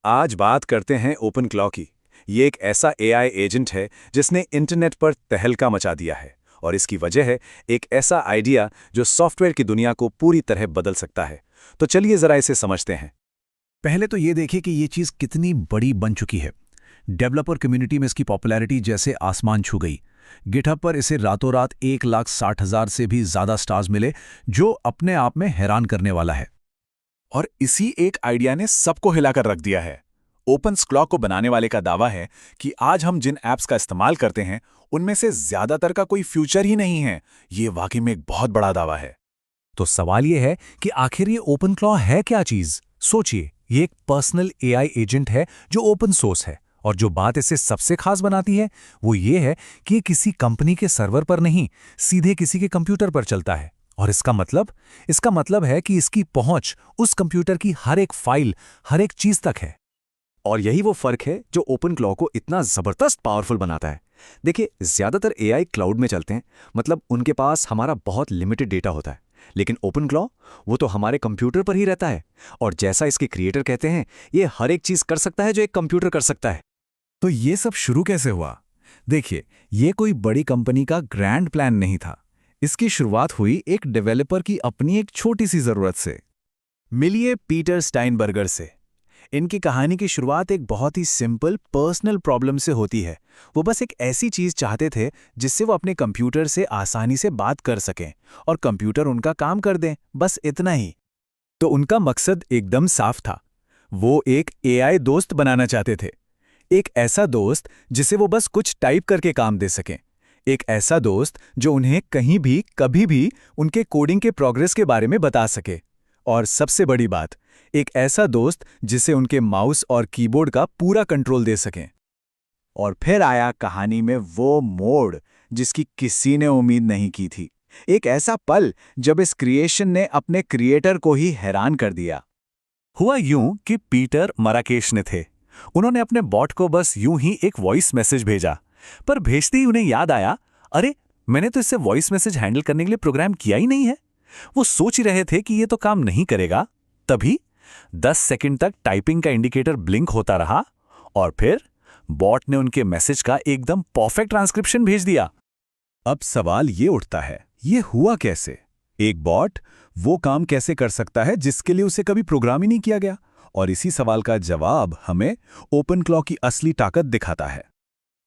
आज बात करते हैं ओपन क्लॉ की। ये एक ऐसा एआई एजेंट है जिसने इंटरनेट पर तहलका मचा दिया है और इसकी वजह है एक ऐसा आइडिया जो सॉफ्टवेयर की दुनिया को पूरी तरह बदल सकता है। तो चलिए जरा इसे समझते हैं। पहले तो ये देखिए कि ये चीज़ कितनी बड़ी बन चुकी है। डेवलपर कम्युनिटी में इसकी पॉपुलैरिटी जैसे आसमान छू गई। गिटहब पर इसे रातों रात 1,60,000 से भी ज़्यादा स्टार्स मिले, जो अपने आप में हैरान करने वाला है। और इसी एक आइडिया ने सबको हिलाकर रख दिया है। ओपन क्लॉ को बनाने वाले का दावा है कि आज हम जिन ऐप्स का इस्तेमाल करते हैं उनमें से ज्यादातर का कोई फ्यूचर ही नहीं है। ये वाकई में एक बहुत बड़ा दावा है। तो सवाल ये है कि आखिर ये ओपन क्लॉ है क्या चीज़? सोचिए, ये एक पर्सनल एआई एजेंट है जो ओपन सोर्स है, और जो बात इसे सबसे खास बनाती है वो ये है कि ये किसी कंपनी के सर्वर पर नहीं, सीधे किसी के कंप्यूटर पर चलता है। और इसका मतलब है कि इसकी पहुंच उस कंप्यूटर की हर एक फाइल, हर एक चीज तक है। और यही वो फर्क है जो ओपन क्लॉ को इतना जबरदस्त पावरफुल बनाता है। देखिए, ज्यादातर एआई क्लाउड में चलते हैं, मतलब उनके पास हमारा बहुत लिमिटेड डेटा होता है। लेकिन ओपन क्लॉ, वो तो हमारे कंप्यूटर पर ही रहता है। और जैसा इसके क्रिएटर कहते हैं, ये हर एक चीज कर सकता है जो एक कंप्यूटर कर सकता है। तो ये सब शुरू कैसे हुआ? देखिए, ये कोई बड़ी कंपनी का ग्रैंड प्लान नहीं था। इसकी शुरुआत हुई एक डेवलपर की अपनी एक छोटी सी जरूरत से। मिलिए पीटर स्टाइनबर्गर से। इनकी कहानी की शुरुआत एक बहुत ही सिंपल पर्सनल प्रॉब्लम से होती है। वो बस एक ऐसी चीज चाहते थे जिससे वो अपने कंप्यूटर से आसानी से बात कर सकें और कंप्यूटर उनका काम कर दें, बस इतना ही। तो उनका मकसद एकदम साफ था। वो एक एआई दोस्त बनाना चाहते थे। एक ऐसा दोस्त जिसे वो बस कुछ टाइप करके काम दे सकें। एक ऐसा दोस्त जो उन्हें कहीं भी कभी भी उनके कोडिंग के प्रोग्रेस के बारे में बता सके। और सबसे बड़ी बात, एक ऐसा दोस्त जिसे उनके माउस और कीबोर्ड का पूरा कंट्रोल दे सकें। और फिर आया कहानी में वो मोड़ जिसकी किसी ने उम्मीद नहीं की थी। एक ऐसा पल जब इस क्रिएशन ने अपने क्रिएटर को ही हैरान कर दिया। हुआ यूं कि पीटर मराकेश ने थे। उन्होंने अपने बॉट को बस यूं ही एक वॉइस मैसेज भेजा, पर भेजते ही उन्हें याद आया, अरे मैंने तो इससे वॉइस मैसेज हैंडल करने के लिए प्रोग्राम किया ही नहीं है। वो सोच ही रहे थे कि ये तो काम नहीं करेगा। तभी 10 सेकंड तक टाइपिंग का इंडिकेटर ब्लिंक होता रहा और फिर बॉट ने उनके मैसेज का एकदम परफेक्ट ट्रांसक्रिप्शन भेज दिया। अब सवाल ये उठता है, ये हुआ कैसे? एक बॉट वो काम कैसे कर सकता है जिसके लिए उसे कभी प्रोग्राम ही नहीं किया गया? और इसी सवाल का जवाब हमें ओपन क्लॉ की असली ताकत दिखाता है।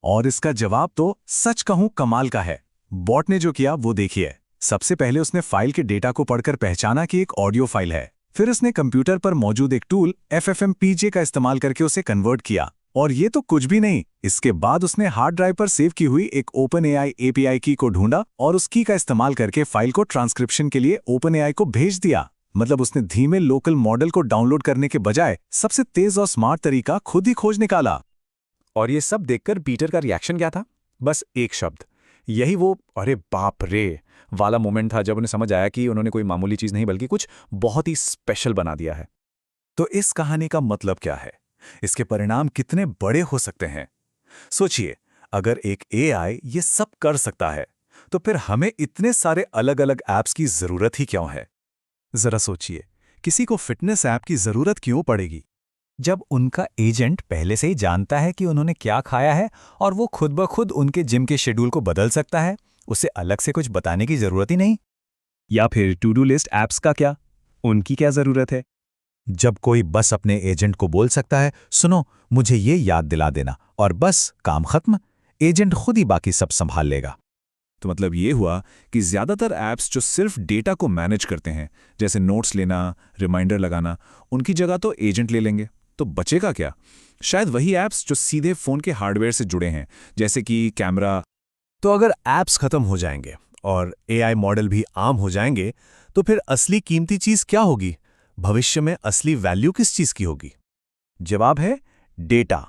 और इसका जवाब तो सच कहूं कमाल का है। बॉट ने जो किया वो देखिए। सबसे पहले उसने फाइल के डेटा को पढ़कर पहचाना कि एक ऑडियो फाइल है। फिर उसने कंप्यूटर पर मौजूद एक टूल FFmpeg का इस्तेमाल करके उसे कन्वर्ट किया। और ये तो कुछ भी नहीं, इसके बाद उसने हार्ड ड्राइव पर सेव की हुई एक OpenAI API की को ढूंढा और उस की का इस्तेमाल करके फाइल को ट्रांसक्रिप्शन के लिए OpenAI को भेज दिया। मतलब उसने धीमे लोकल मॉडल को डाउनलोड करने के बजाय सबसे तेज और स्मार्ट तरीका खुद ही खोज निकाला। और ये सब देखकर पीटर का रिएक्शन क्या था? बस एक शब्द। यही वो अरे बाप रे वाला मोमेंट था जब उन्हें समझ आया कि उन्होंने कोई मामूली चीज नहीं बल्कि कुछ बहुत ही स्पेशल बना दिया है। तो इस कहानी का मतलब क्या है? इसके परिणाम कितने बड़े हो सकते हैं? सोचिए, अगर एक एआई ये सब कर सकता है तो फिर हमें इतने सारे अलग अलग ऐप्स की जरूरत ही क्यों है? जरा सोचिए, किसी को फिटनेस ऐप की जरूरत क्यों पड़ेगी? जब उनका एजेंट पहले से ही जानता है कि उन्होंने क्या खाया है और वो खुद ब खुद उनके जिम के शेड्यूल को बदल सकता है, उसे अलग से कुछ बताने की जरूरत ही नहीं। या फिर टू डू लिस्ट ऐप्स का क्या? उनकी क्या जरूरत है? जब कोई बस अपने एजेंट को बोल सकता है, सुनो मुझे ये याद दिला देना, और बस काम खत्म, एजेंट खुद ही बाकी सब संभाल लेगा। तो मतलब ये हुआ कि ज्यादातर ऐप्स जो सिर्फ डेटा को मैनेज करते हैं, जैसे नोट्स लेना, रिमाइंडर लगाना, उनकी जगह तो एजेंट ले लेंगे। तो बचेगा क्या? शायद वही ऐप्स जो सीधे फोन के हार्डवेयर से जुड़े हैं, जैसे कि कैमरा। तो अगर ऐप्स खत्म हो जाएंगे और एआई मॉडल भी आम हो जाएंगे, तो फिर असली कीमती चीज क्या होगी? भविष्य में असली वैल्यू किस चीज की होगी? जवाब है डेटा।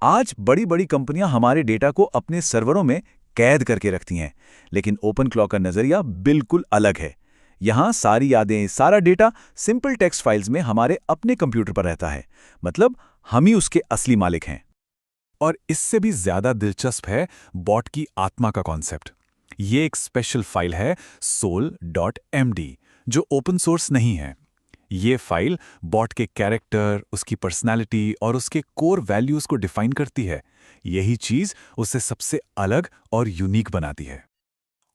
आज बड़ी बड़ी कंपनियां हमारे डेटा को अपने सर्वरों में कैद करके रखती हैं, लेकिन ओपन क्लॉ का नजरिया बिल्कुल अलग है। यहां सारी यादें, सारा डेटा सिंपल टेक्स्ट फाइल्स में हमारे अपने कंप्यूटर पर रहता है। मतलब हम ही उसके असली मालिक हैं। और इससे भी ज्यादा दिलचस्प है बॉट की आत्मा का कॉन्सेप्ट। ये एक स्पेशल फाइल है soul.md, जो ओपन सोर्स नहीं है। ये फाइल बॉट के कैरेक्टर, उसकी पर्सनालिटी और उसके कोर वैल्यूज को डिफाइन करती है। यही चीज उसे सबसे अलग और यूनिक बनाती है।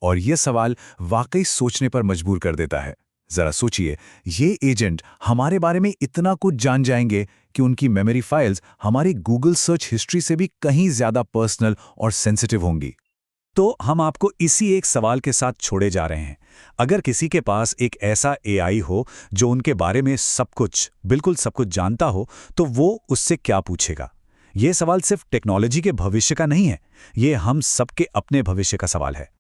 और ये सवाल वाकई सोचने पर मजबूर कर देता है। जरा सोचिए, ये एजेंट हमारे बारे में इतना कुछ जान जाएंगे कि उनकी मेमोरी फाइल्स हमारी गूगल सर्च हिस्ट्री से भी कहीं ज्यादा पर्सनल और सेंसिटिव होंगी। तो हम आपको इसी एक सवाल के साथ छोड़े जा रहे हैं। अगर किसी के पास एक ऐसा एआई हो जो उनके बारे में सब कुछ, बिल्कुल सब कुछ जानता हो, तो वो उससे क्या पूछेगा? ये सवाल सिर्फ टेक्नोलॉजी के भविष्य का नहीं है, ये हम सबके अपने भविष्य का सवाल है।